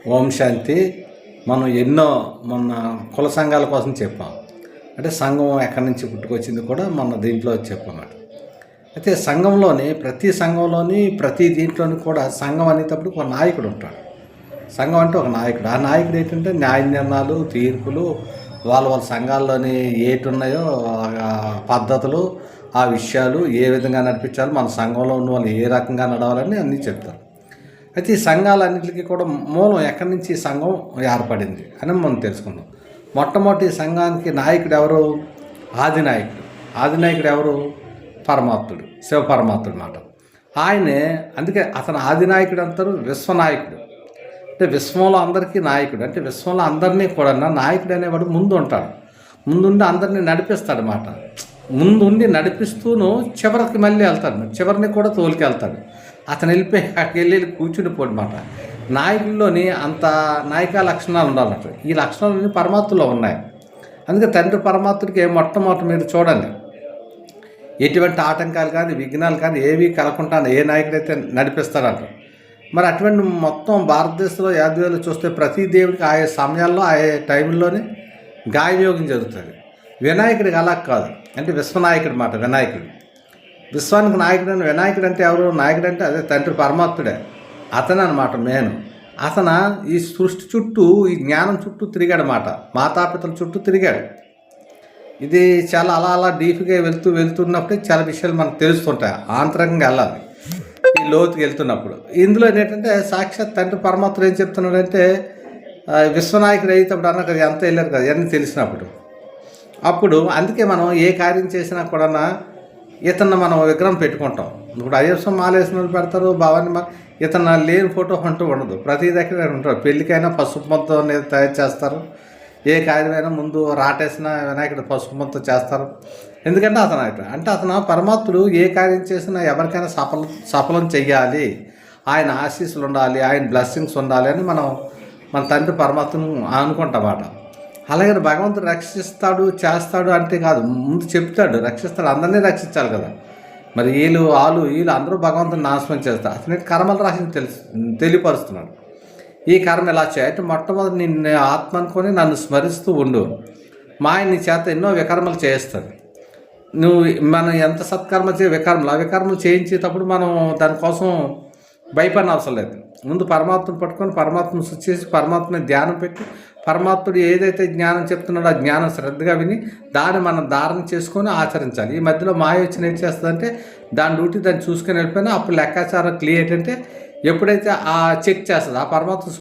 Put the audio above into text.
ఓం శాంతి. మనం ఎన్నో మొన్న కుల సంఘాల కోసం చెప్పాం. అంటే సంఘం ఎక్కడి నుంచి పుట్టుకొచ్చింది కూడా మొన్న దీంట్లో చెప్పామట. అయితే సంఘంలోని ప్రతి దీంట్లోని కూడా సంఘం అనేటప్పుడు ఒక నాయకుడు ఉంటాడు. సంఘం అంటే ఒక నాయకుడు. ఆ నాయకుడు ఏంటంటే న్యాయ నిర్ణయాలు, తీర్పులు, వాళ్ళ సంఘాల్లోని ఏటున్నాయో పద్ధతులు, ఆ విషయాలు ఏ విధంగా నడిపించాలో, మన సంఘంలో ఉన్న వాళ్ళు ఏ రకంగా నడవాలని అన్నీ చెప్తారు. అయితే ఈ సంఘాలన్నింటికి కూడా మూలం ఎక్కడి నుంచి ఈ సంఘం ఏర్పడింది అని మనం తెలుసుకుందాం. మొట్టమొదటి సంఘానికి నాయకుడు ఎవరు? ఆది నాయకుడు ఎవరు? పరమాత్ముడు, శివ పరమాత్ముడు మాట. ఆయనే, అందుకే అతను ఆది నాయకుడు అంటారు, విశ్వనాయకుడు. అంటే విశ్వంలో అందరికీ నాయకుడు. అంటే విశ్వంలో అందరినీ కూడా నాయకుడు అనేవాడు ముందు ఉంటాడు. ముందుండి అందరినీ నడిపిస్తాడు మాట. ముందుండి నడిపిస్తూను చివరికి మళ్ళీ వెళ్తాడు, చివరిని కూడా తోలికెళ్తాడు. అతను వెళ్ళిపోయి అక్కడికి వెళ్ళి కూర్చుని పోడమాట. నాయకుల్లోని అంత నాయక లక్షణాలు ఉండాలన్నట్టు. ఈ లక్షణాలన్నీ పరమాత్మలో ఉన్నాయి. అందుకే తండ్రి పరమాత్ముడికి మొట్టమొదటి మీరు చూడండి, ఎటువంటి ఆటంకాలు కానీ విఘ్నాలు కానీ ఏవి కలగకుండా ఏ నాయకుడైతే నడిపిస్తారంట. మరి అటువంటి మొత్తం భారతదేశంలో యాదవేలు చూస్తే ప్రతి దేవుడికి ఆయా సమయాల్లో ఆయా టైంలోనే గాయయోగం జరుగుతుంది. వినాయకుడికి అలా కాదు. అంటే విశ్వనాయకుడు మాట. విశ్వానికి నాయకుడు. వినాయకుడు అంటే ఎవరు? నాయకుడు అంటే అదే తండ్రి పరమాత్ముడే. అతను అనమాట మెయిన్. అతను ఈ సృష్టి చుట్టూ, ఈ జ్ఞానం చుట్టూ తిరిగాడు మాట. మాతాపితల చుట్టూ తిరిగాడు. ఇది చాలా అలా డీప్గా వెళ్తున్నప్పుడే చాలా విషయాలు మనకు తెలుస్తుంటాయి. ఆంతరంగంగా వెళ్ళాలి ఈ లోతుకి వెళ్తున్నప్పుడు. ఇందులో ఏంటంటే సాక్షాత్ తండ్రి పరమాత్ముడు ఏం చెప్తున్నాడంటే, విశ్వనాయకుడు అయినప్పుడు అన్న కదా, ఎంత వెళ్ళారు కదా, ఇవన్నీ తెలిసినప్పుడు. అప్పుడు అందుకే మనం ఏ కార్యం చేసినా కూడా ఇతను మనం విగ్రహం పెట్టుకుంటాం. ఇప్పుడు అయ్యప్ప మాలేసిన వాళ్ళు పెడతారు, భవాని ఇతను లేని ఫోటో అంటూ ఉండదు. ప్రతి దగ్గర ఉంటారు. పెళ్ళికైనా పసుపు మొత్తం అనేది తయారు చేస్తారు. ఏ కార్యమైనా ముందు రాటేసిన వినాయకుడు పసుపు మొత్తం చేస్తారు. ఎందుకంటే అతను పరమాత్ముడు ఏ కార్యం చేసినా ఎవరికైనా సఫలం చెయ్యాలి, ఆయన ఆశీస్సులు ఉండాలి, ఆయన బ్లెస్సింగ్స్ ఉండాలి అని మన తండ్రి పరమాత్మను అనుకుంటామాట. అలాగే భగవంతుడు రక్షిస్తాడు చేస్తాడు అంటే కాదు, ముందు చెప్తాడు రక్షిస్తాడు. అందరినీ రక్షించాలి కదా. మరి వీళ్ళు అందరూ భగవంతుని నాశనం చేస్తారు. అతని కర్మలు రాసి తెలియపరుస్తున్నాడు. ఈ కర్మ ఎలా చేయాలి? మొట్టమొదటి నిన్ను ఆత్మ అనుకొని నన్ను స్మరిస్తూ ఉండు. మా ఆయన నీ చేత ఎన్నో వికర్మలు చేయిస్తాడు. మనం ఎంత సత్కర్మ అవికర్మలు చేయించేటప్పుడు మనం దానికోసం భయపడిన అవసరం లేదు. ముందు పరమాత్మను పట్టుకొని పరమాత్మను శుద్ధి చేసి పరమాత్మని ధ్యానం పెట్టి పరమాత్ముడు ఏదైతే జ్ఞానం చెప్తున్నాడో ఆ జ్ఞానం శ్రద్ధగా విని దాన్ని మనం ధారణ చేసుకొని ఆచరించాలి. ఈ మధ్యలో మాయ వచ్చిన ఏం చేస్తుందంటే దాని డ్యూటీ దాన్ని చూసుకొని వెళ్ళిపోయినా అప్పుడు లెక్కాచారం క్లియర్ ఏంటంటే ఎప్పుడైతే ఆ చెక్ చేస్తుంది ఆ పరమాత్మ